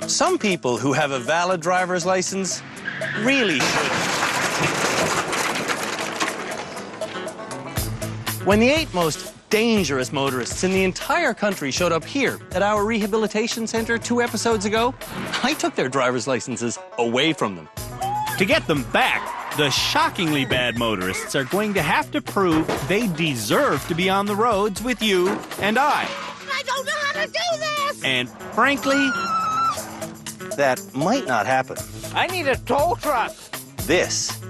Some people who have a valid driver's license really should. When the 8 most dangerous motorists in the entire country showed up here at our rehabilitation center 2 episodes ago, I took their driver's licenses away from them. To get them back, the shockingly bad motorists are going to have to prove they deserve to be on the roads with you and I. I don't know how to do this! And frankly, That might not happen. I need a tow truck. This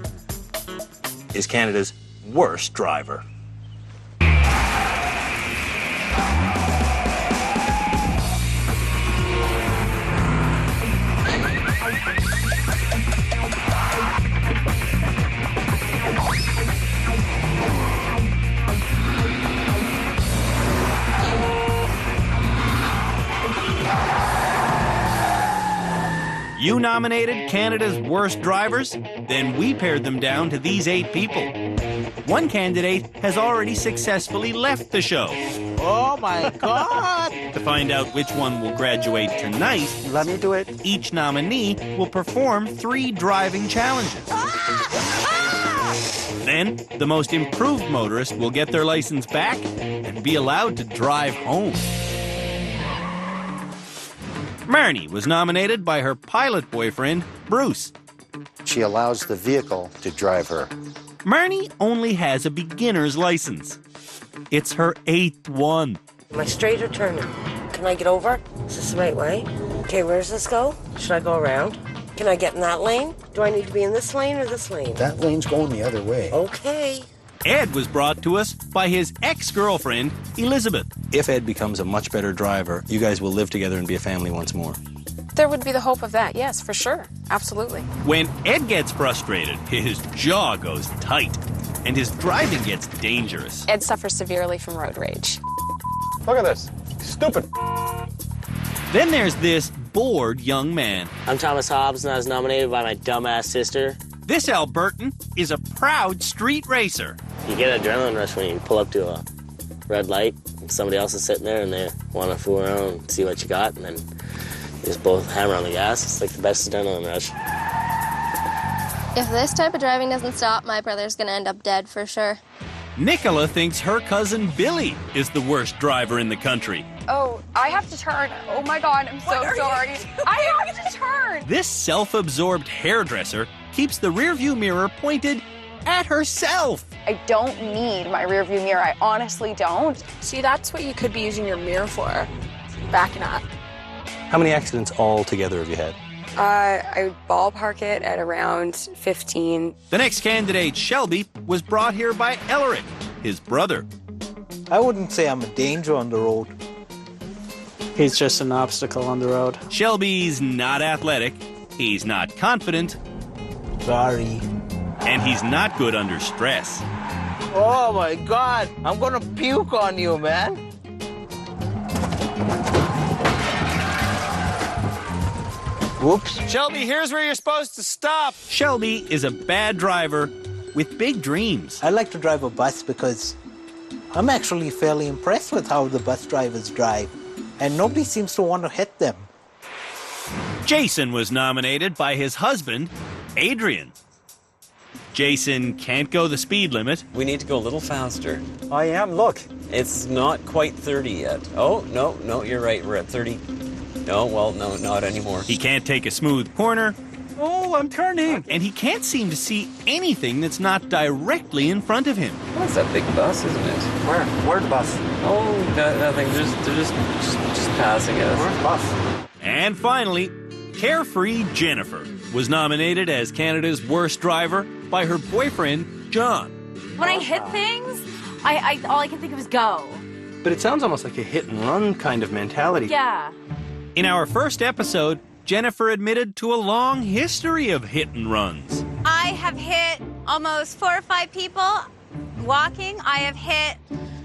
is Canada's worst driver. you nominated Canada's worst drivers? Then we pared them down to these 8 people. One candidate has already successfully left the show. Oh, my God. To find out which one will graduate tonight, Let me do it. each nominee will perform 3 driving challenges. Then, the most improved motorist will get their license back and be allowed to drive home. Marnie was nominated by her pilot boyfriend, Bruce. She allows the vehicle to drive her. Marnie only has a beginner's license. It's her 8th one. Am I straight or turning? Can I get over? Is this the right way? Okay, where does this go? Should I go around? Can I get in that lane? Do I need to be in this lane or this lane? That lane's going the other way. Okay. Ed was brought to us by his ex-girlfriend, Elizabeth. If Ed becomes a much better driver, you guys will live together and be a family once more. There would be the hope of that, yes, for sure. Absolutely. When Ed gets frustrated, his jaw goes tight, and his driving gets dangerous. Ed suffers severely from road rage. Look at this. Stupid. Then there's this bored young man. I'm Thomas Hobbs, and I was nominated by my dumbass sister. This Albertan is a proud street racer. You get an adrenaline rush when you pull up to a red light, and somebody else is sitting there, and they want to fool around and see what you got, and then you just both hammer on the gas. It's like the best adrenaline rush. If this type of driving doesn't stop, my brother's gonna end up dead for sure. Nicola thinks her cousin Billy is the worst driver in the country. Oh, I have to turn. Oh my God, I'm so sorry. I have to turn. This self-absorbed hairdresser keeps the rearview mirror pointed at herself. I don't need my rearview mirror. I honestly don't. See, that's what you could be using your mirror for. Backing up. How many accidents altogether have you had? I ballpark it at around 15. The next candidate, Shelby, was brought here by Elric, his brother. I wouldn't say I'm a danger on the road. He's just an obstacle on the road. Shelby's not athletic, he's not confident, Sorry. and he's not good under stress. Oh, my God. I'm going to puke on you, man. Whoops. Shelby, here's where you're supposed to stop. Shelby is a bad driver with big dreams. I like to drive a bus because I'm actually fairly impressed with how the bus drivers drive, and nobody seems to want to hit them. Jason was nominated by his husband, Adrian. Jason can't go the speed limit. We need to go a little faster. I am, look. It's not quite 30 yet. Oh, no, you're right. We're at 30. No, well, no, not anymore. He can't take a smooth corner. Oh, I'm turning. And he can't seem to see anything that's not directly in front of him. That's that big bus, isn't it? Where the bus? Oh, nothing. They're just passing us. Where's the bus? And finally, Carefree Jennifer was nominated as Canada's worst driver by her boyfriend, John. When I hit things, all I can think of is go. But it sounds almost like a hit-and-run kind of mentality. Yeah. In our first episode, Jennifer admitted to a long history of hit and runs. I have hit almost 4 or 5 people walking. I have hit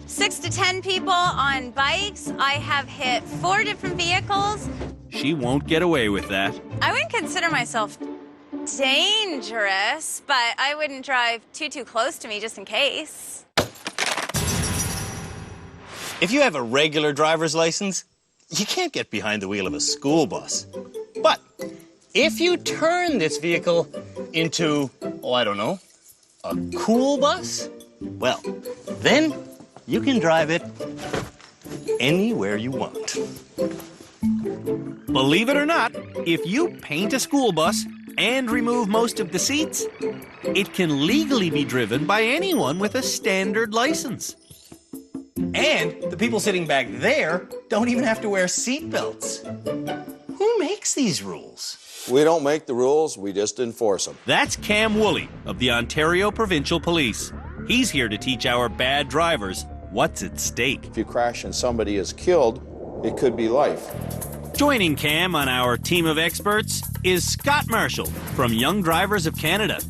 6 to 10 people on bikes. I have hit 4 different vehicles. She won't get away with that. I wouldn't consider myself dangerous, but I wouldn't drive too close to me just in case. If you have a regular driver's license, you can't get behind the wheel of a school bus. if you turn this vehicle into, oh, I don't know, a cool bus, well, then you can drive it anywhere you want. Believe it or not, if you paint a school bus and remove most of the seats, it can legally be driven by anyone with a standard license. And the people sitting back there don't even have to wear seat belts. Who makes these rules? We don't make the rules, we just enforce them. That's Cam Woolley of the Ontario Provincial Police. He's here to teach our bad drivers what's at stake. If you crash and somebody is killed, it could be life. Joining Cam on our team of experts is Scott Marshall from Young Drivers of Canada.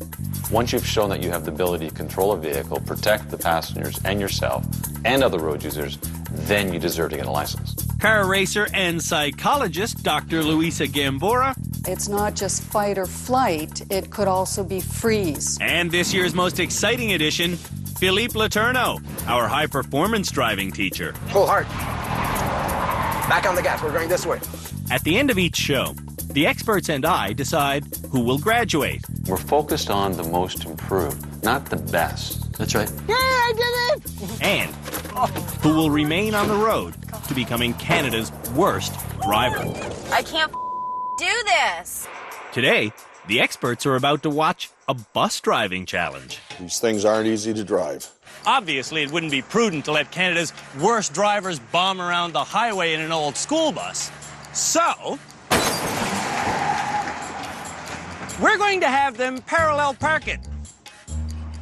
Once you've shown that you have the ability to control a vehicle, protect the passengers and yourself and other road users, then you deserve to get a license. Car racer and psychologist Dr. Luisa Gambora. It's not just fight or flight, it could also be freeze. And this year's most exciting addition, Philippe Letourneau, our high-performance driving teacher. Full hard. Back on the gas, we're going this way. At the end of each show, the experts and I decide who will graduate. We're focused on the most improved, not the best. That's right. Yeah, I did it! And who will remain on the road to becoming Canada's worst driver. I can't do this. Today, the experts are about to watch a bus driving challenge. These things aren't easy to drive. Obviously, it wouldn't be prudent to let Canada's worst drivers bomb around the highway in an old school bus. So, we're going to have them parallel park it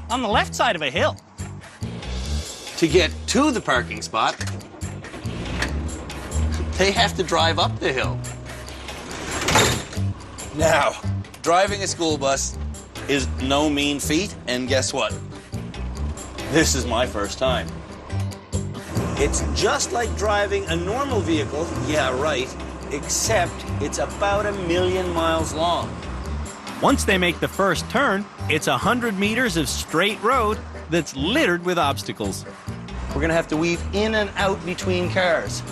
on the left side of a hill. To get to the parking spot, they have to drive up the hill. Now, driving a school bus is no mean feat, and guess what? This is my first time. It's just like driving a normal vehicle, yeah, right, except it's about 1 million miles long. Once they make the first turn, it's 100 meters of straight road that's littered with obstacles. We're gonna have to weave in and out between cars.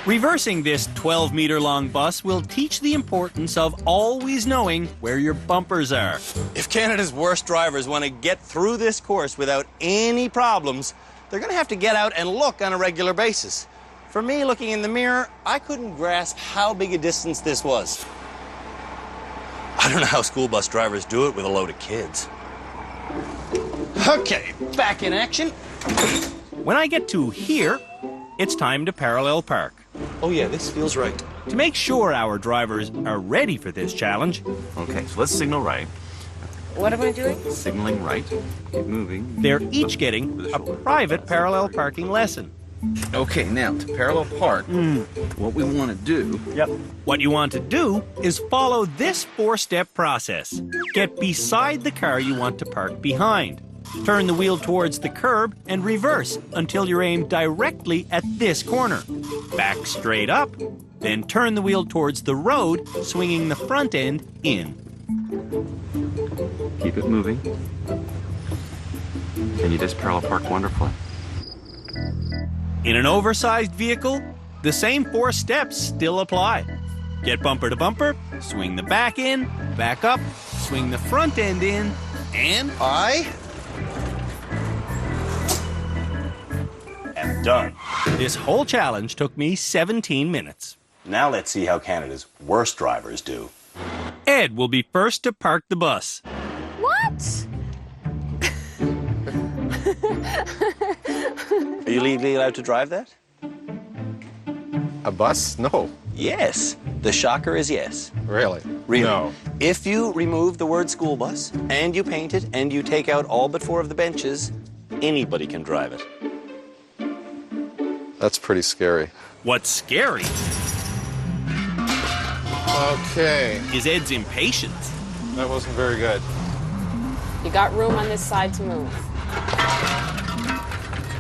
Reversing this 12-meter-long bus will teach the importance of always knowing where your bumpers are. If Canada's worst drivers want to get through this course without any problems, they're going to have to get out and look on a regular basis. For me, looking in the mirror, I couldn't grasp how big a distance this was. I don't know how school bus drivers do it with a load of kids. Okay, back in action. When I get to here, it's time to parallel park. Oh yeah, this feels right. To make sure our drivers are ready for this challenge. Okay, so let's signal right. What am I doing? Signaling right. Keep moving. They're each getting a private parallel parking lesson. Okay, now to parallel park, what we want to do... What you want to do is follow this 4-step process. Get beside the car you want to park behind. Turn the wheel towards the curb and reverse until you're aimed directly at this corner. Back straight up, then turn the wheel towards the road, swinging the front end in. Keep it moving. And you just parallel park wonderfully. In an oversized vehicle, the same 4 steps still apply. Get bumper to bumper, swing the back in, back up, swing the front end in, and I am done. This whole challenge took me 17 minutes. Now let's see how Canada's worst drivers do. Ed will be first to park the bus. What? Are you legally allowed to drive that? A bus? No. Yes. The shocker is yes. Really? Really. No. If you remove the word school bus, and you paint it, and you take out all but 4 of the benches, anybody can drive it. That's pretty scary. What's scary is Ed's impatience. That wasn't very good. You got room on this side to move.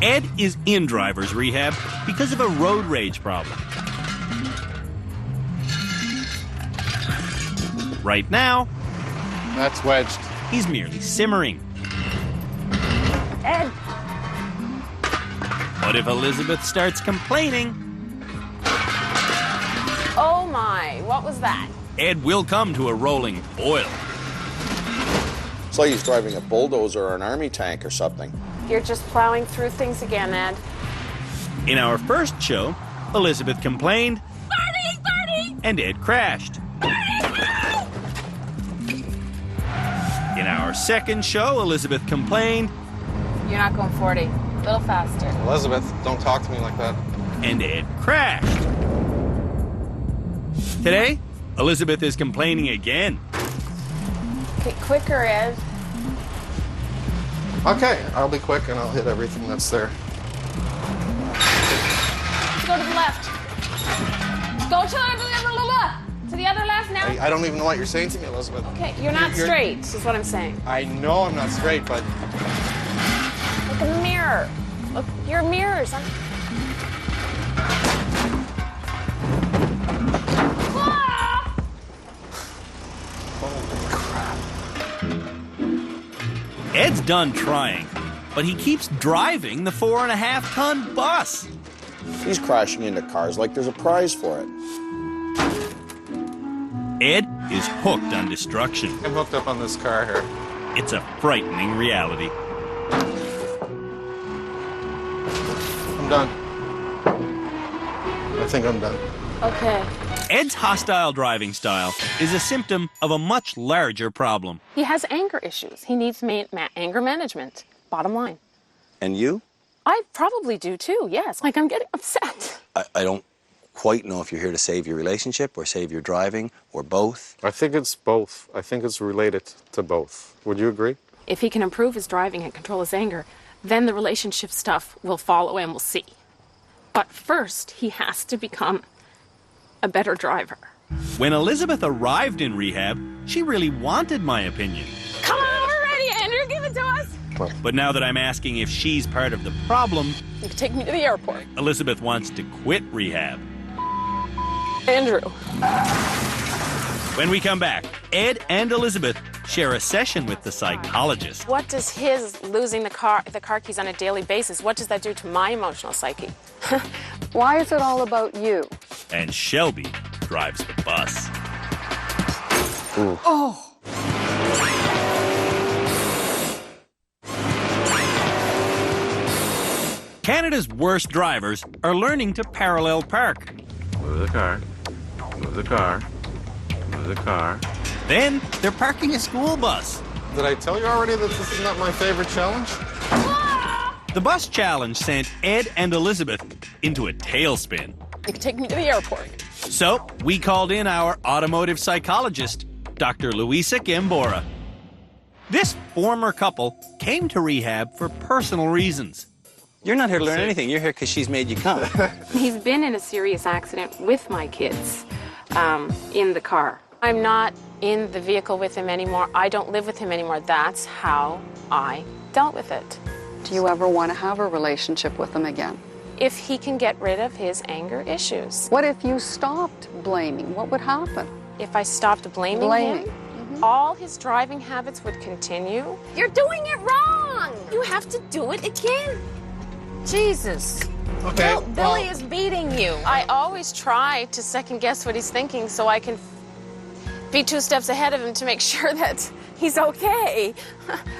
Ed is in driver's rehab because of a road rage problem. Right now, that's wedged. He's merely simmering. Ed! What if Elizabeth starts complaining? Oh my, what was that? Ed will come to a rolling boil. It's like he's driving a bulldozer or an army tank or something. You're just plowing through things again, Ed. In our first show, Elizabeth complained, and Ed crashed. In our second show, Elizabeth complained, You're not going 40. A little faster. Elizabeth, don't talk to me like that. and Ed crashed. Today, Elizabeth is complaining again. Okay, quicker, Ed. Okay, I'll be quick and I'll hit everything that's there. Let's go to the left. Go to the other left now. I don't even know what you're saying to me, Elizabeth. Okay, you're not straight, is what I'm saying. I know I'm not straight, but... Look in the mirror. Look, your mirrors. Ed's done trying, but he keeps driving the 4.5-ton bus. He's crashing into cars like there's a prize for it. Ed is hooked on destruction. I'm hooked up on this car here. It's a frightening reality. I'm done. I think I'm done. Okay. Ed's hostile driving style is a symptom of a much larger problem. He has anger issues. He needs anger management. Bottom line. And you? I probably do too, yes. Like, I'm getting upset. I don't quite know if you're here to save your relationship or save your driving or both. I think it's both. I think it's related to both. Would you agree? If he can improve his driving and control his anger, then the relationship stuff will follow and we'll see. But first, he has to become a better driver. When Elizabeth arrived in rehab, she really wanted my opinion. Come on, we're ready, Andrew. Give it to us. But now that I'm asking if she's part of the problem, You can take me to the airport. Elizabeth wants to quit rehab. Andrew. When we come back, Ed and Elizabeth share a session with the psychologist. What does his losing the car keys on a daily basis, what does that do to my emotional psyche? Why is it all about you? And Shelby drives the bus. Ooh. Oh. Canada's worst drivers are learning to parallel park. Move the car. Move the car. Move the car. Then they're parking a school bus. Did I tell you already that this is not my favorite challenge? The bus challenge sent Ed and Elizabeth into a tailspin. You can take me to the airport. So we called in our automotive psychologist, Dr. Luisa Gambora. This former couple came to rehab for personal reasons. You're not here to learn anything. You're here because she's made you come. He's been in a serious accident with my kids in the car. I'm not in the vehicle with him anymore. I don't live with him anymore. That's how I dealt with it. Do you ever want to have a relationship with him again? If he can get rid of his anger issues. What if you stopped blaming? What would happen? If I stopped blaming him, all his driving habits would continue. You're doing it wrong. You have to do it again. Jesus. Okay. Billy is beating you. I always try to second guess what he's thinking so I can be 2 steps ahead of him to make sure that he's okay.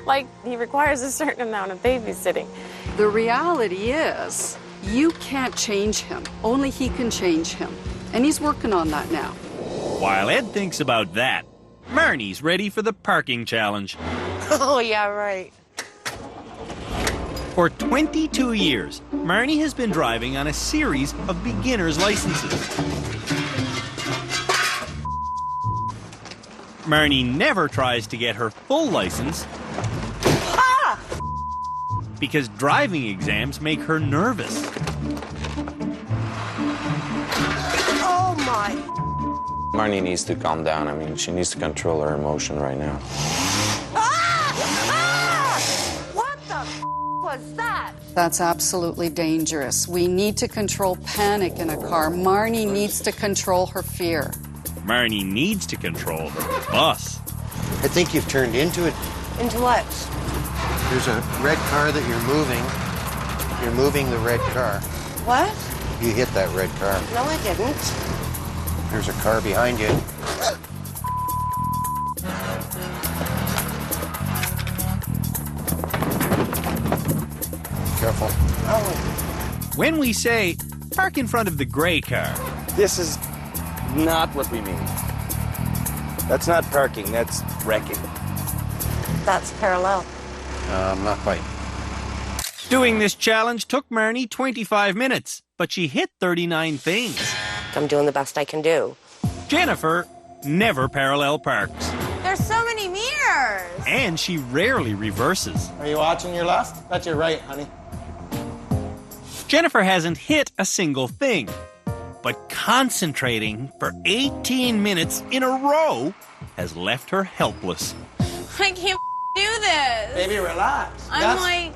Like, he requires a certain amount of babysitting. The reality is, you can't change him. Only he can change him. And he's working on that now. While Ed thinks about that, Marnie's ready for the parking challenge. Oh, yeah, right. For 22 years, Marnie has been driving on a series of beginner's licenses. Marnie never tries to get her full license because driving exams make her nervous. Oh, my. Marnie needs to calm down. I mean, she needs to control her emotion right now. What the was that? That's absolutely dangerous. We need to control panic in a car. Marnie needs to control her fear. Marnie needs to control her bus. I think you've turned into it. Into what? There's a red car that you're moving. You're moving the red car. What? You hit that red car. No, I didn't. There's a car behind you. When we say park in front of the gray car, This is not what we mean. That's not parking, that's wrecking. That's parallel. Not quite. doing this challenge took Marnie 25 minutes, but she hit 39 things. I'm doing the best I can do. Jennifer never parallel parks, There's so many mirrors. and she rarely reverses. Are you watching your left? That's your right, honey. Jennifer hasn't hit a single thing, but concentrating for 18 minutes in a row has left her helpless. I can't do this. Baby, relax. I'm Yes. like,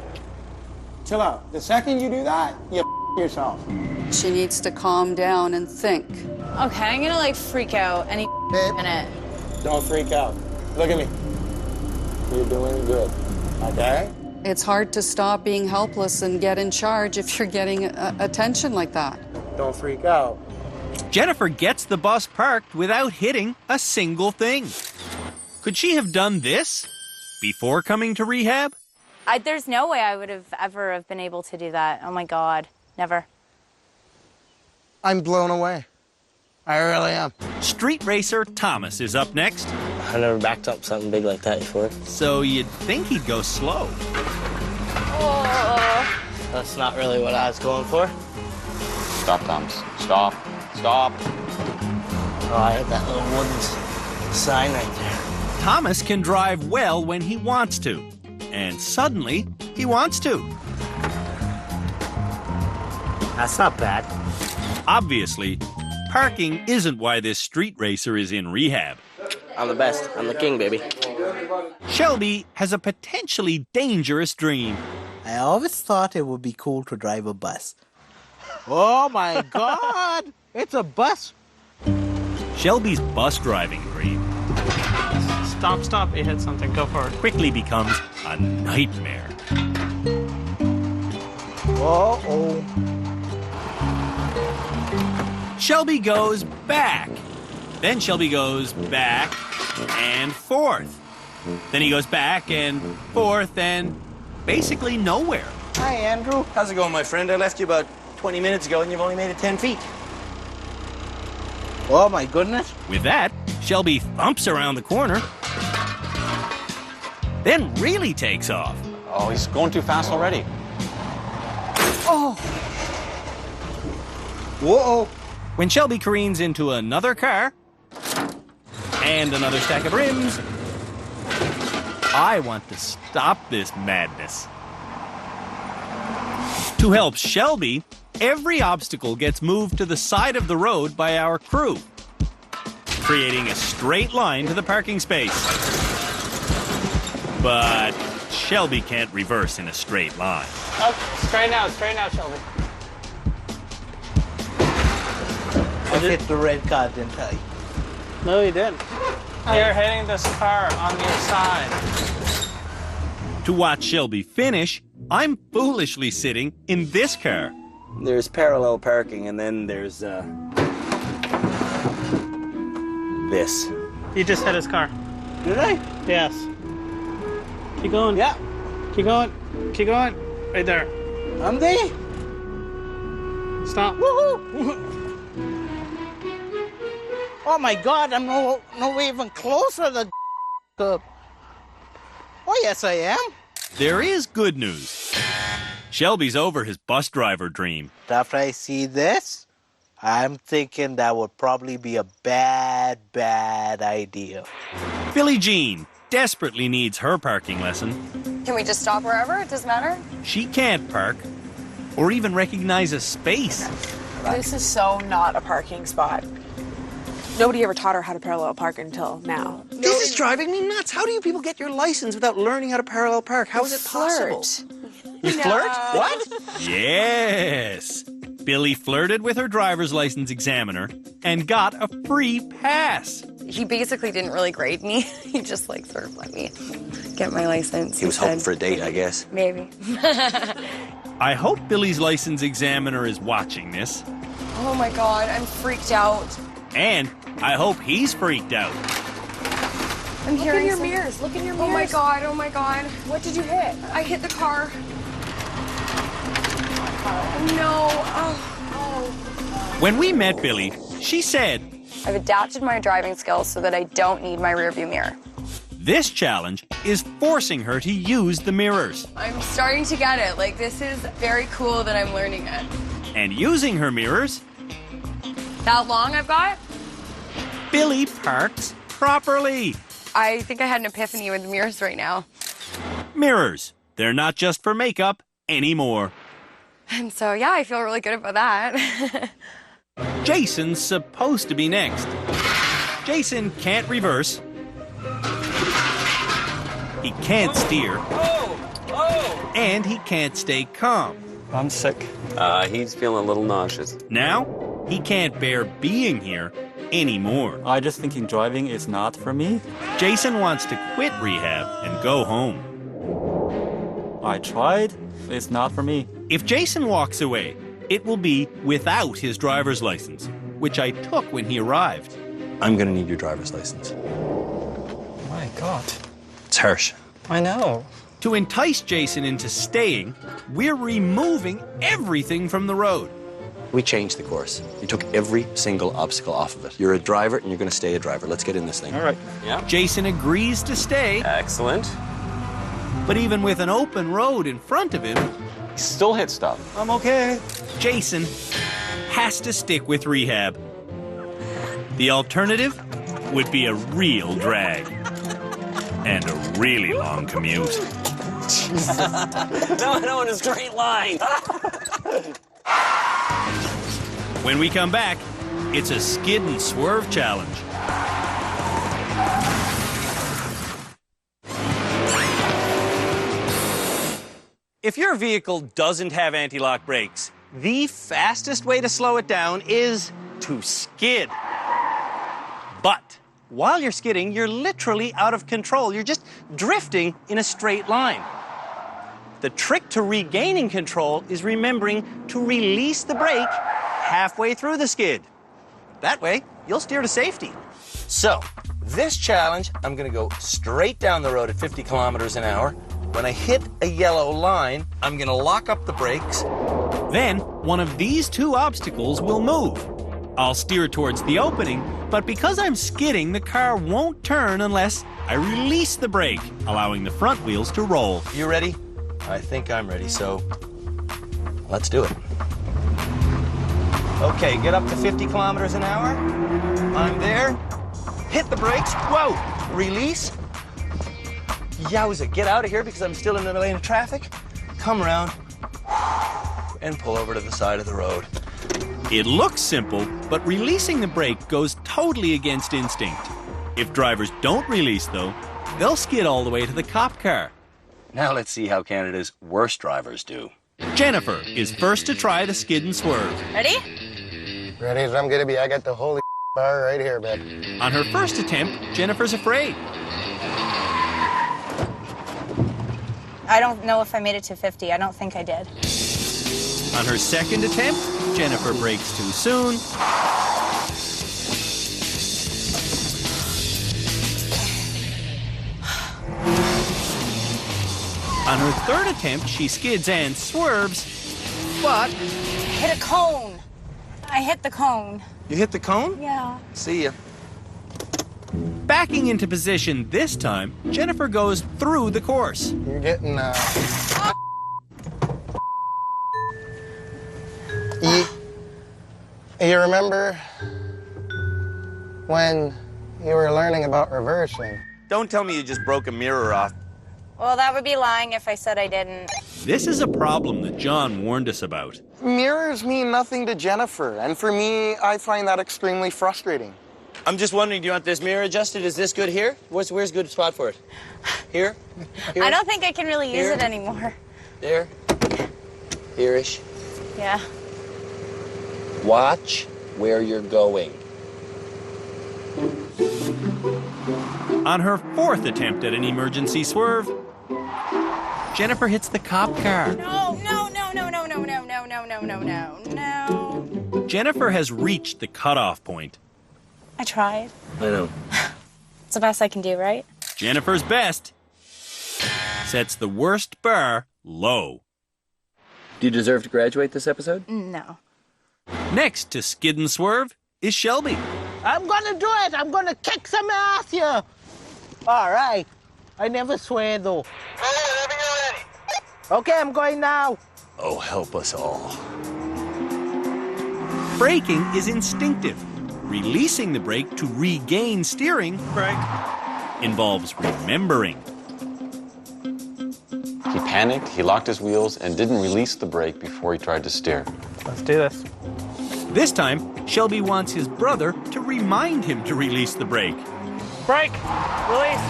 Chill out. The second you do that, you yourself. She needs to calm down and think. Okay, I'm gonna like freak out any minute. Don't freak out. Look at me. You're doing good. Okay? It's hard to stop being helpless and get in charge if you're getting attention like that. Don't freak out. Jennifer gets the bus parked without hitting a single thing. Could she have done this before coming to rehab? There's no way I would have ever been able to do that. Oh my God, never. I'm blown away. I really am. Street racer Thomas is up next. I never backed up something big like that before. So you'd think he'd go slow. Oh. That's not really what I was going for. Stop, Thomas. Stop. Stop. Oh, I hit that little wooden sign right there. Thomas can drive well when he wants to. And suddenly, he wants to. That's not bad. Obviously, parking isn't why this street racer is in rehab. I'm the best. I'm the king, baby. Shelby has a potentially dangerous dream. I always thought it would be cool to drive a bus. Oh my God! It's a bus! Shelby's bus driving dream Stop, you hit something, go for it. quickly becomes a nightmare. Uh-oh. Shelby goes back. Then Shelby goes back and forth. Then he goes back and forth and basically nowhere. Hi, Andrew. How's it going, my friend? I left you about 20 minutes ago and you've only made it 10 feet. Oh my goodness. With that, Shelby thumps around the corner, then really takes off. Oh, he's going too fast already. Oh. Whoa. When Shelby careens into another car and another stack of rims, I want to stop this madness. To help Shelby, every obstacle gets moved to the side of the road by our crew, creating a straight line to the parking space. But Shelby can't reverse in a straight line. Oh, straighten out, Shelby. I hit the red car, didn't I? No, you didn't. You're hitting this car on your side. To watch Shelby finish, I'm foolishly sitting in this car. There's parallel parking, and then there's, this. You just hit his car. Did I? Yes. Keep going. Yeah. Keep going. Keep going. Right there. I'm there. Stop. Woohoo! Oh my God, I'm no way even closer to the curb. Oh yes, I am. There is good news. Shelby's over his bus driver dream. After I see this, I'm thinking that would probably be a bad idea. Billie Jean desperately needs her parking lesson. Can we just stop wherever? It doesn't matter. She can't park or even recognize a space. This is so not a parking spot. Nobody ever taught her how to parallel park until now. This is driving me nuts. How do you people get your license without learning how to parallel park? How is it possible? You flirt? What? Yes. Billie flirted with her driver's license examiner and got a free pass. He basically didn't really grade me. He just like sort of let me get my license. He was hoping for a date, I guess. Maybe. I hope Billie's license examiner is watching this. Oh my God, I'm freaked out. And I hope he's freaked out. I'm Look in your mirrors. Look in your mirrors. Oh my God, oh my God. What did you hit? I hit the car. No. When we met Billy, she said, I've adapted my driving skills so that I don't need my rearview mirror. this challenge is forcing her to use the mirrors. I'm starting to get it. Like, this is very cool that I'm learning it. And using her mirrors, That long I've got? Billy parks properly. I think I had an epiphany with mirrors right now. Mirrors. They're not just for makeup anymore. And so, yeah, I feel really good about that. Jason's supposed to be next. Jason can't reverse. He can't steer. And he can't stay calm. I'm sick. He's feeling a little nauseous. Now, he can't bear being here anymore. I just thinking driving is not for me. Jason wants to quit rehab and go home. I tried. It's not for me. If Jason walks away, it will be without his driver's license, which I took when he arrived. I'm gonna need your driver's license. My God. It's harsh. I know. To entice Jason into staying, we're removing everything from the road. We changed the course. We took every single obstacle off of it. You're a driver and you're gonna stay a driver. Let's get in this thing. All right. Yeah. Jason agrees to stay. Excellent. But even with an open road in front of him, He still hit stop. I'm okay. Jason has to stick with rehab. The alternative would be a real drag and a really long commute. No, in a straight line. When we come back, it's a skid and swerve challenge. If your vehicle doesn't have anti-lock brakes, the fastest way to slow it down is to skid. But while you're skidding, you're literally out of control. You're just drifting in a straight line. The trick to regaining control is remembering to release the brake halfway through the skid. That way, you'll steer to safety. So, this challenge, I'm gonna go straight down the road at 50 kilometers an hour. When I hit a yellow line, I'm gonna lock up the brakes. Then, one of these two obstacles will move. I'll steer towards the opening, but because I'm skidding, the car won't turn unless I release the brake, allowing the front wheels to roll. You ready? I think I'm ready, so let's do it. Okay, get up to 50 kilometers an hour. I'm there. Hit the brakes. Whoa! Release. Yowza, get out of here because I'm still in the lane of traffic. Come around and pull over to the side of the road. It looks simple, but releasing the brake goes totally against instinct. If drivers don't release, though, they'll skid all the way to the cop car. Now let's see how Canada's worst drivers do. Jennifer is first to try the skid and swerve. Ready? Ready as I'm gonna be. I got the holy bar right here, babe. On her first attempt, Jennifer's afraid. I don't know if I made it to 50. I don't think I did. On her second attempt, Jennifer brakes too soon. On her third attempt, she skids and swerves, but Hit a cone. I hit the cone. You hit the cone? Yeah. See ya. Backing into position this time, Jennifer goes through the course. You're getting, You remember when you were learning about reversing? Don't tell me you just broke a mirror off. Well, that would be lying if I said I didn't. This is a problem that John warned us about. Mirrors mean nothing to Jennifer, and for me, I find that extremely frustrating. I'm just wondering, do you want this mirror adjusted? Is this good here? Where's a good spot for it? Here? Here? I don't think I can really use Here? it anymore. There? Here-ish? Yeah. Watch where you're going. On her fourth attempt at an emergency swerve, Jennifer hits the cop car. No. Jennifer has reached the cutoff point. I tried. I know. It's the best I can do, right? Jennifer's best sets the worst bar low. Do you deserve to graduate this episode? No. Next to Skid and Swerve is Shelby. I'm gonna do it. I'm gonna kick some ass here. All right. I never swear, though. Okay, I'm going now. Oh, help us all. Braking is instinctive. Releasing the brake to regain steering involves remembering. He panicked, he locked his wheels, and didn't release the brake before he tried to steer. Let's do this. This time, Shelby wants his brother to remind him to release the brake. Brake! Release!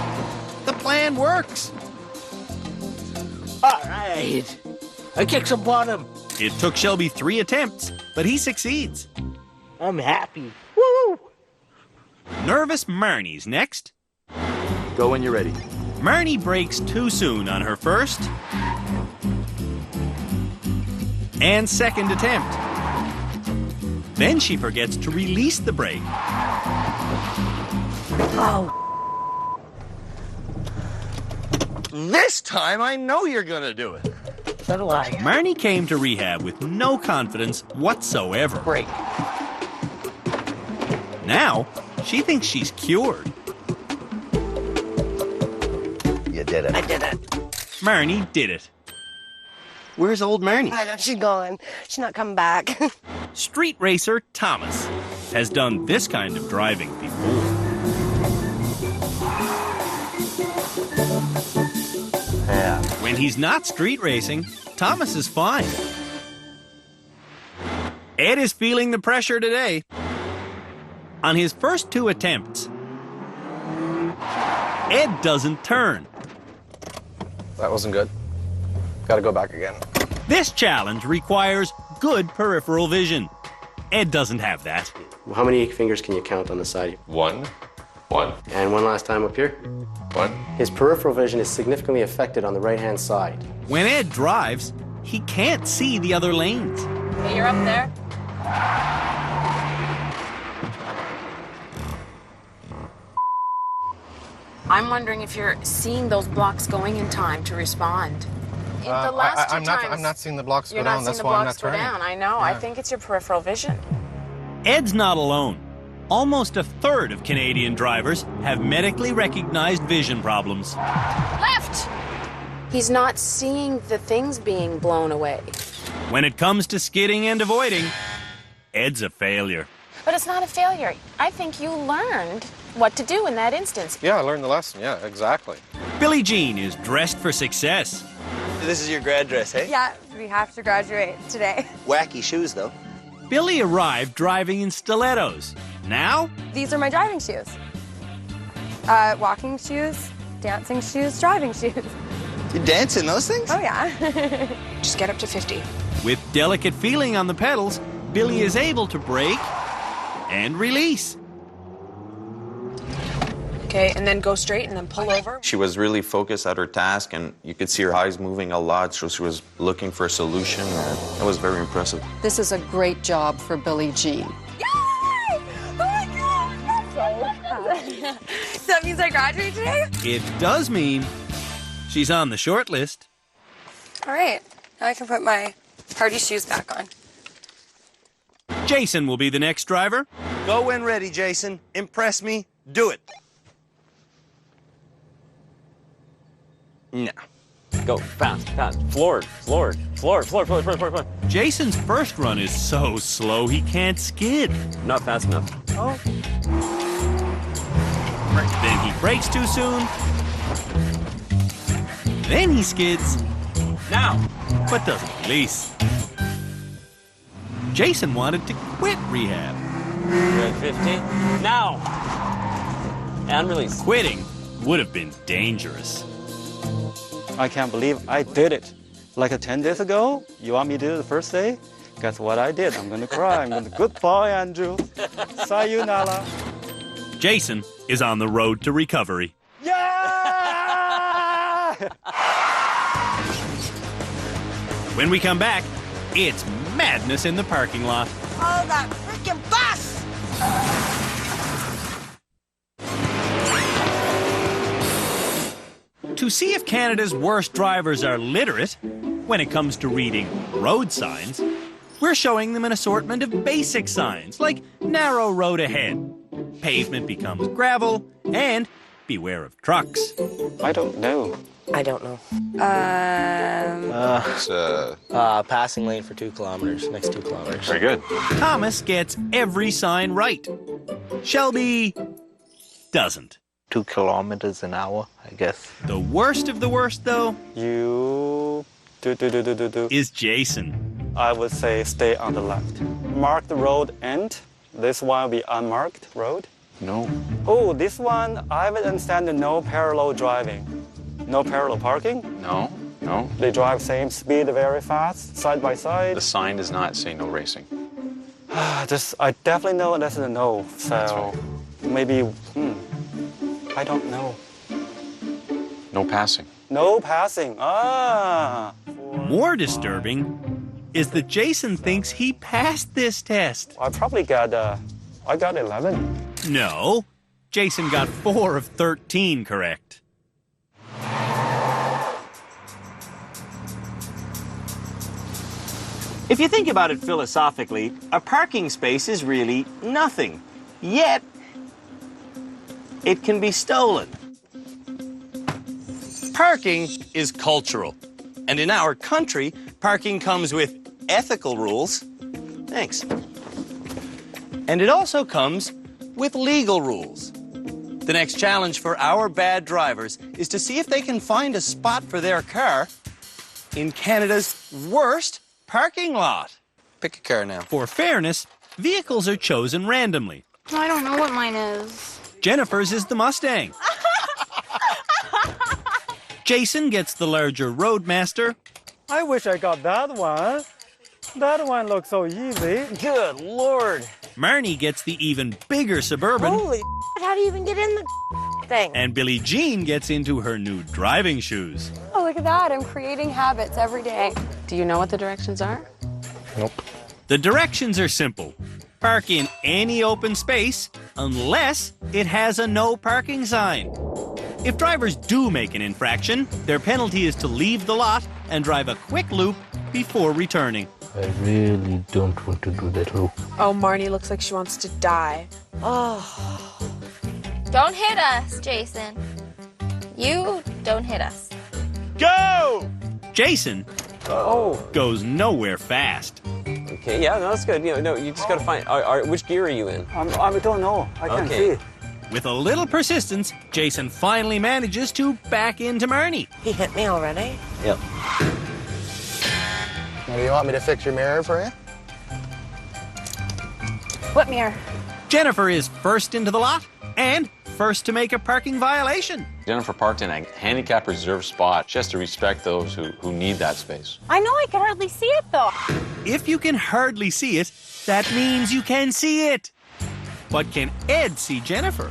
The plan works. All right. I kicked some bottom. It took Shelby 3 attempts, but he succeeds. I'm happy. Woo! Nervous Marnie's next. Go when you're ready. Marnie brakes too soon on her first and second attempt. Then she forgets to release the brake. Oh. This time I know you're gonna do it. So do I. Marnie came to rehab with no confidence whatsoever. Brake. Now, she thinks she's cured. You did it. I did it. Marnie did it. Where's old Marnie? I know, she's gone. She's not coming back. Street racer Thomas has done this kind of driving before. Yeah. When he's not street racing, Thomas is fine. Ed is feeling the pressure today. On his first 2 attempts, Ed doesn't turn. That wasn't good. Gotta go back again. This challenge requires good peripheral vision. Ed doesn't have that. How many fingers can you count on the side? 1. And one last time up here. 1. His peripheral vision is significantly affected on the right-hand side. When Ed drives, he can't see the other lanes. Okay, you're up there. I'm wondering if you're seeing those blocks going in time to respond. The last two times, I'm not seeing the blocks go you're down. not seeing That's the why I'm blocks not go turning. down. I know. I think it's your peripheral vision. Ed's not alone. Almost a third of Canadian drivers have medically recognized vision problems. Left! He's not seeing the things being blown away. When it comes to skidding and avoiding, Ed's a failure. But it's not a failure. I think you learned what to do in that instance. Yeah, I learned the lesson. Yeah, exactly. Billie Jean is dressed for success. This is your grad dress, hey? Yeah, we have to graduate today. Wacky shoes, though. Billie arrived driving in stilettos. Now, These are my driving shoes. Walking shoes, dancing shoes, driving shoes. You dance in those things? Oh, yeah. Just get up to 50. with delicate feeling on the pedals, Billie is able to brake and release. Okay, and then go straight and then pull over. She was really focused at her task, and you could see her eyes moving a lot, so she was looking for a solution. It was very impressive. This is a great job for Billie Jean. So that means I graduate today? It does mean she's on the short list. All right, now I can put my party shoes back on. Jason will be the next driver. Go when ready, Jason. Impress me. Do it. No. Go fast, fast. Forward. Jason's first run is so slow he can't skid. Not fast enough. Oh. Then he brakes too soon. Then he skids. Now! But doesn't release. Jason wanted to quit rehab. You're at 50. Now! And release. Quitting would have been dangerous. I can't believe I did it. Like 10 days ago, you want me to do it the first day? Guess what I did? I'm going to cry. Good boy, Andrew. Sayonara. Jason is on the road to recovery. Yeah! When we come back, it's madness in the parking lot. Oh, that freaking bus! To see if Canada's worst drivers are literate, When it comes to reading road signs, we're showing them an assortment of basic signs, like narrow road ahead, pavement becomes gravel, and beware of trucks. I don't know. I don't know. It's passing lane for 2 kilometers, next 2 kilometers. Very good. Thomas gets every sign right. Shelby doesn't. 2 kilometers an hour, I guess. The worst of the worst, though, is Jason. I would say stay on the left. Mark the road end. This one will be unmarked road. No. Oh, this one, I would understand the no parallel driving. No parallel parking? No. No. They drive same speed very fast, side by side. The sign does not say no racing. I definitely know that's a no. So maybe, I don't know. No passing. No passing. Ah. More disturbing is that Jason thinks he passed this test. I probably got, I got 11. No, Jason got 4 of 13 correct. If you think about it philosophically, a parking space is really nothing. Yet, it can be stolen. Parking is cultural. And in our country, parking comes with ethical rules. Thanks. And it also comes with legal rules. The next challenge for our bad drivers is to see if they can find a spot for their car in Canada's worst parking lot. Pick a car now. For fairness, vehicles are chosen randomly. I don't know what mine is. Jennifer's is the Mustang. Jason gets the larger Roadmaster. I wish I got that one. That one looks so easy. Good Lord. Marnie gets the even bigger Suburban. Holy how do you even get in the thing? And Billie Jean gets into her new driving shoes. Oh, look at that. I'm creating habits every day. Do you know what the directions are? Nope. The directions are simple. Park in any open space unless it has a no parking sign. If drivers do make an infraction, their penalty is to leave the lot and drive a quick loop before returning. I really don't want to do that loop. Oh, Marnie looks like she wants to die. Oh. Don't hit us, Jason. You don't hit us. Go! Jason goes nowhere fast. Okay, yeah, no, that's good. You know, no, you just got to find. Which gear are you in? I don't know. I can't see. With a little persistence, Jason finally manages to back into Marnie. He hit me already? Yep. Now, do you want me to fix your mirror for you? What mirror? Jennifer is first into the lot and first to make a parking violation. Jennifer parked in a handicap reserved spot. She has to respect those who need that space. I know I can hardly see it, though. If you can hardly see it, that means you can see it. But can Ed see Jennifer?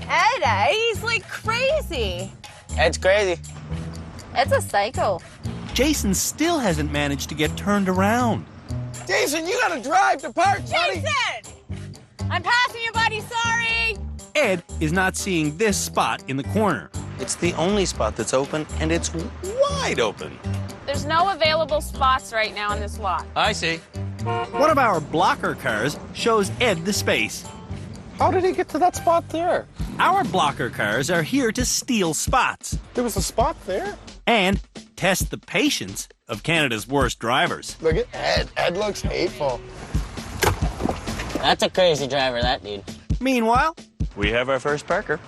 Ed, he's like crazy. Ed's crazy. Ed's a psycho. Jason still hasn't managed to get turned around. Jason, you gotta drive to park, buddy. Jason! I'm passing you, buddy, sorry! Ed is not seeing this spot in the corner. It's the only spot that's open, and it's wide open. There's no available spots right now in this lot. I see. One of our blocker cars shows Ed the space. How did he get to that spot there? Our blocker cars are here to steal spots. There was a spot there? And test the patience of Canada's worst drivers. Look at Ed. Ed looks hateful. That's a crazy driver, that dude. Meanwhile, we have our first parker.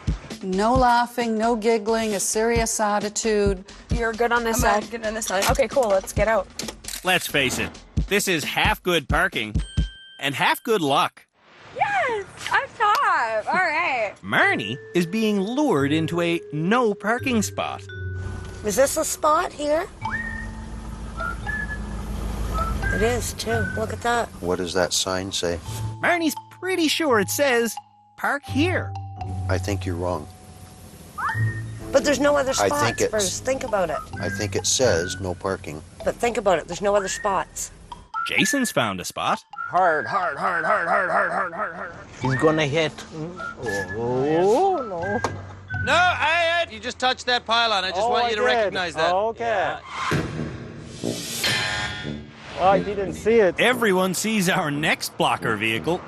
No laughing, no giggling, a serious attitude. You're good on this side. Good on this side. Okay, cool. Let's get out. let's face it, this is half good parking and half good luck. Yes, I'm top. All right. Marnie is being lured into a no parking spot. Is this a spot here? It is, too. Look at that. What does that sign say? Marnie's pretty sure it says, park here. I think you're wrong. But there's no other I spots, think it's- Bruce. Think about it. I think it says no parking. But think about it. There's no other spots. Jason's found a spot. Hard. He's gonna hit. Oh, no. No, Ed, you just touched that pylon. I just want you to recognize that. Okay. Oh, I didn't see it. Everyone sees our next blocker vehicle.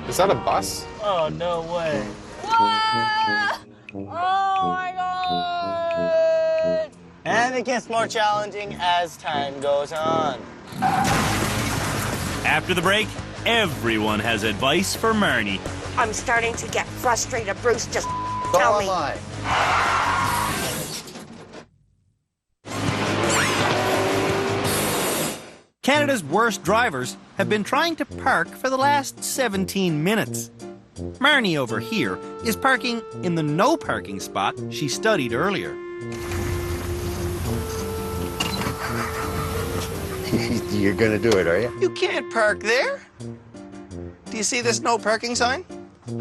Is that a bus? Oh, no way. Oh my god! And it gets more challenging as time goes on. After the break, everyone has advice for Marnie. I'm starting to get frustrated. Bruce, just tell me. Canada's worst drivers have been trying to park for the last 17 minutes. Marnie over here is parking in the no parking spot she studied earlier. You're gonna do it, are you? You can't park there. Do you see this no parking sign?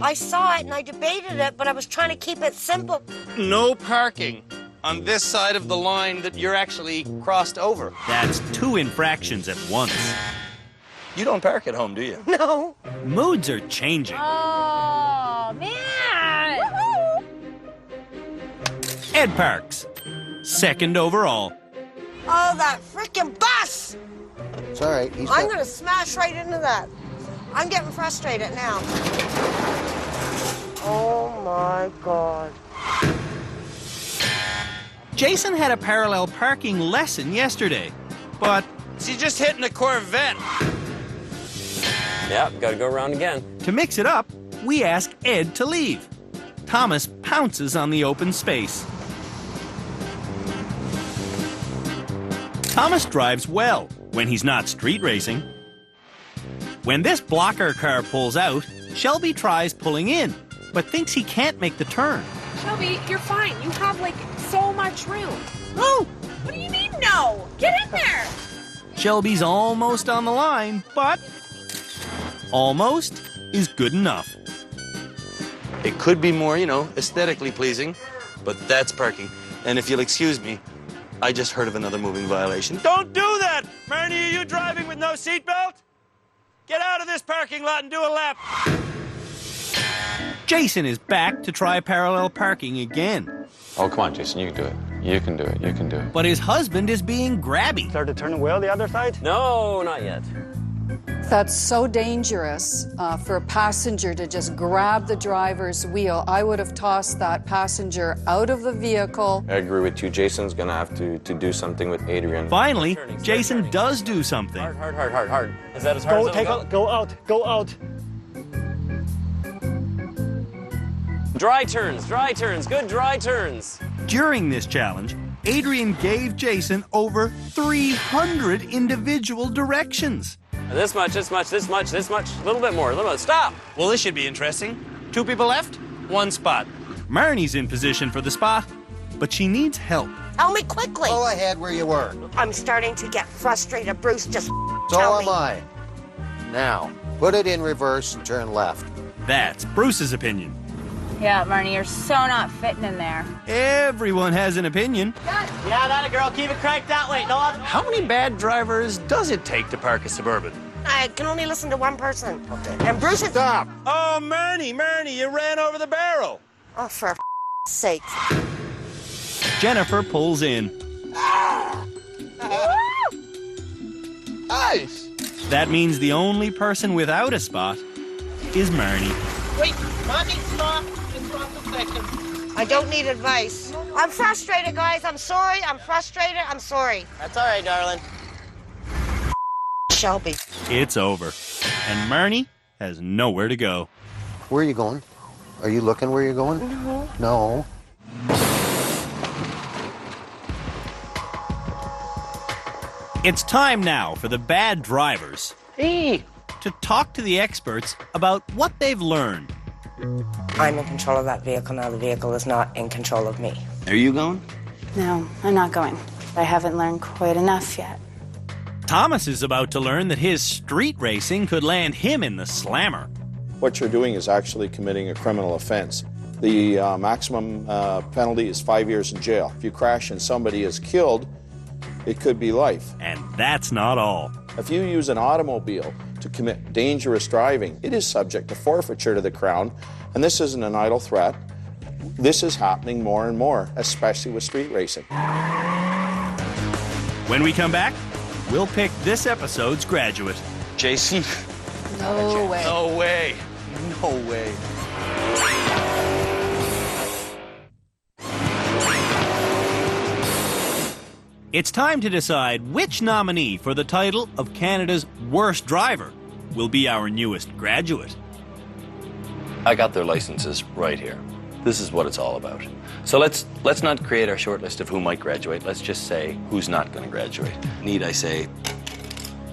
I saw it and I debated it, but I was trying to keep it simple. No parking on this side of the line that you're actually crossed over. That's 2 infractions at once. You don't park at home, do you? No. Moods are changing. Oh, man. Ed parks, second overall. Oh, that freaking bus! It's all right. I'm going to smash right into that. I'm getting frustrated now. Oh, my God. Jason had a parallel parking lesson yesterday, but... She's just hitting a Corvette. Yep, gotta go around again. To mix it up, we ask Ed to leave. Thomas pounces on the open space. Thomas drives well when he's not street racing. When this blocker car pulls out, Shelby tries pulling in, but thinks he can't make the turn. Shelby, you're fine. You have, like, so much room. No! What do you mean, no? Get in there! Shelby's almost on the line, but almost is good enough. It could be more, aesthetically pleasing, but that's parking. And if you'll excuse me, I just heard of another moving violation. Don't do that! Marnie, are you driving with no seatbelt? Get out of this parking lot and do a lap. Jason is back to try parallel parking again. Oh, come on, Jason, you can do it. You can do it. You can do it. But his husband is being grabby. Start to turn the wheel the other side? No, not yet. That's so dangerous for a passenger to just grab the driver's wheel. I would have tossed that passenger out of the vehicle. I agree with you. Jason's gonna have to do something with Adrian. Finally, Jason does do something. Hard. Is that as hard as it will go? Go out. Dry turns, good dry turns. During this challenge, Adrian gave Jason over 300 individual directions. This much. A little bit more. Stop! Well, this should be interesting. 2 people left, 1 spot. Marnie's in position for the spot, but she needs help. Tell me quickly. Go ahead where you were. I'm starting to get frustrated. Bruce, just So tell me. am I. Now, put it in reverse and turn left. That's Bruce's opinion. Yeah, Marnie, you're so not fitting in there. Everyone has an opinion. Yeah, that a girl. Keep it cranked that way. No other. How many bad drivers does it take to park a Suburban? I can only listen to one person. Okay. And Bruce is... Stop! Oh, Marnie, you ran over the barrel. Oh, for sake. Jennifer pulls in. Nice. That means the only person without a spot is Marnie. Wait, Mommy, stop. Just a second. I don't need advice. I'm frustrated, guys. I'm sorry. I'm frustrated. I'm sorry. That's all right, darling. Shelby. It's over. And Marnie has nowhere to go. Where are you going? Are you looking where you're going? No. It's time now for the bad drivers to talk to the experts about what they've learned. I'm in control of that vehicle now. The vehicle is not in control of me. Are you going? No, I'm not going. I haven't learned quite enough yet. Thomas is about to learn that his street racing could land him in the slammer. What you're doing is actually committing a criminal offense. The maximum penalty is 5 years in jail. If you crash and somebody is killed, it could be life. And that's not all. If you use an automobile to commit dangerous driving, it is subject to forfeiture to the Crown, and this isn't an idle threat. This is happening more and more, especially with street racing. When we come back, we'll pick this episode's graduate. Jason? No way. No way. No way. It's time to decide which nominee for the title of Canada's worst driver will be our newest graduate. I got their licenses right here. This is what it's all about. So let's not create our short list of who might graduate. Let's just say who's not going to graduate. Need I say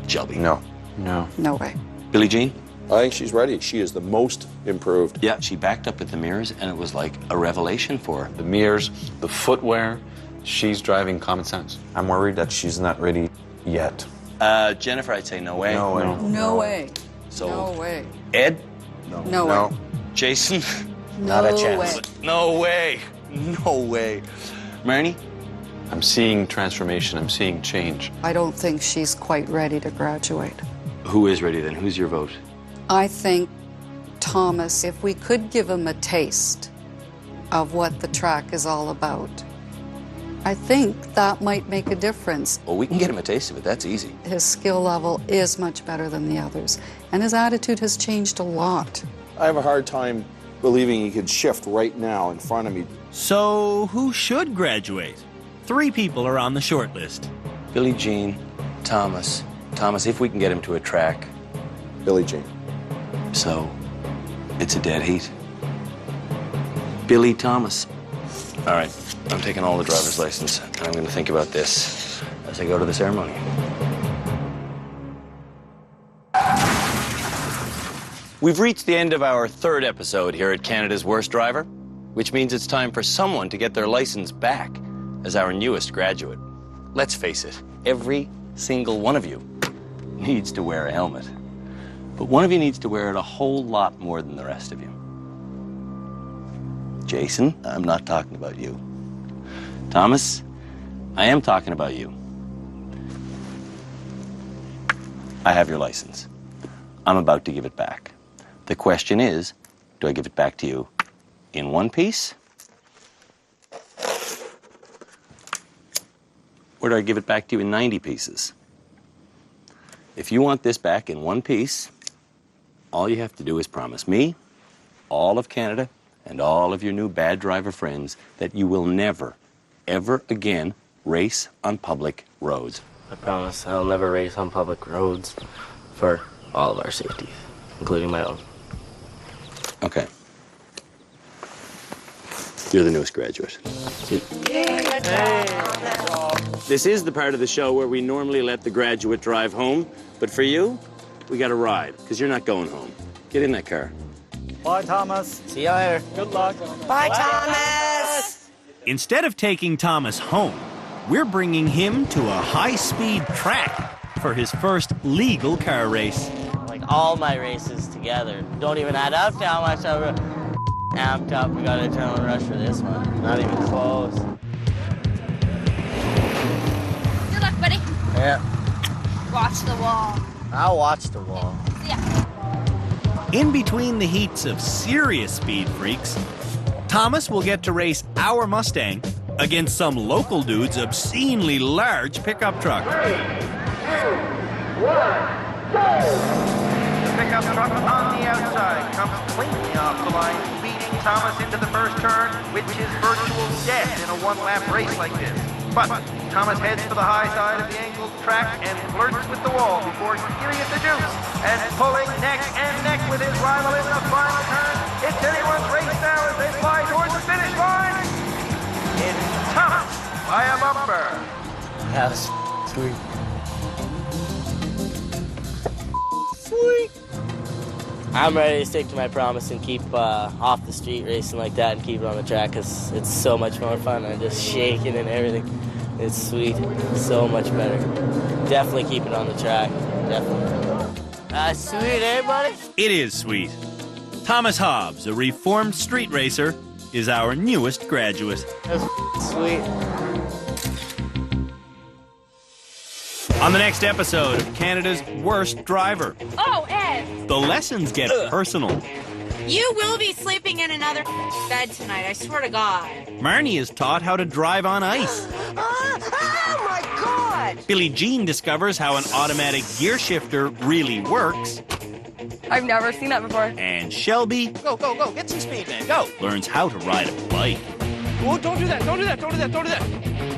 Shelby? No. No. No way. Billie Jean? I think she's ready. She is the most improved. Yeah, she backed up with the mirrors, and it was like a revelation for her. The mirrors, the footwear, she's driving common sense. I'm worried that she's not ready yet. Jennifer, I'd say no way. No way. No way. So, No way. Ed? No way. Jason? Not a chance. Way. No way. No way. Marnie? I'm seeing transformation. I'm seeing change. I don't think she's quite ready to graduate. Who is ready then? Who's your vote? I think Thomas, if we could give him a taste of what the track is all about, I think that might make a difference. Well, we can get him a taste of it. That's easy. His skill level is much better than the others, and his attitude has changed a lot. I have a hard time believing he could shift right now in front of me. So, who should graduate? 3 people are on the short list. Billie Jean, Thomas. Thomas, if we can get him to a track. Billie Jean. So, it's a dead heat. Billy Thomas. All right, I'm taking all the driver's license, and I'm going to think about this as I go to the ceremony. We've reached the end of our 3rd episode here at Canada's Worst Driver, which means it's time for someone to get their license back as our newest graduate. Let's face it, every single one of you needs to wear a helmet. But one of you needs to wear it a whole lot more than the rest of you. Jason, I'm not talking about you. Thomas, I am talking about you. I have your license. I'm about to give it back. The question is, do I give it back to you in one piece? Or do I give it back to you in 90 pieces? If you want this back in one piece, all you have to do is promise me, all of Canada, and all of your new bad driver friends that you will never, ever again race on public roads. I promise I'll never race on public roads for all of our safety, including my own. Okay. You're the newest graduate. This is the part of the show where we normally let the graduate drive home, but for you, we got a ride, because you're not going home. Get in that car. Bye, Thomas. See you later. Good luck. Bye, Thomas. Instead of taking Thomas home, we're bringing him to a high-speed track for his first legal car race. Like all my races together don't even add up to how much I amped up. We got an adrenaline rush for this one. Not even close. Good luck, buddy. Yeah. Watch the wall. I'll watch the wall. Yeah. In between the heats of serious speed freaks, Thomas will get to race our Mustang against some local dude's obscenely large pickup truck. 3, 2, 1, go! The pickup truck on the outside comes cleanly off the line, beating Thomas into the first turn, which is virtual death in a one-lap race like this. But Thomas heads for the high side of the angled track and flirts with the wall before giving it the juice and pulling neck and neck with his rival in the final turn. It's anyone's race now as they fly towards the finish line. It's Thomas by a bumper. That was sweet. Sweet. I'm ready to stick to my promise and keep off the street racing like that and keep it on the track because it's so much more fun. I'm just shaking and everything. It's sweet. So much better. Definitely keep it on the track. Definitely. Sweet, everybody? It is sweet. Thomas Hobbs, a reformed street racer, is our newest graduate. That's sweet. On the next episode of Canada's Worst Driver, Oh, Ed! the lessons get personal. You will be sleeping in another bed tonight, I swear to God. Marnie is taught how to drive on ice. Oh my God! Billie Jean discovers how an automatic gear shifter really works. I've never seen that before. And Shelby Go, go, go. Get some speed, man. Go. learns how to ride a bike. Whoa, don't do that. Don't do that. Don't do that. Don't do that.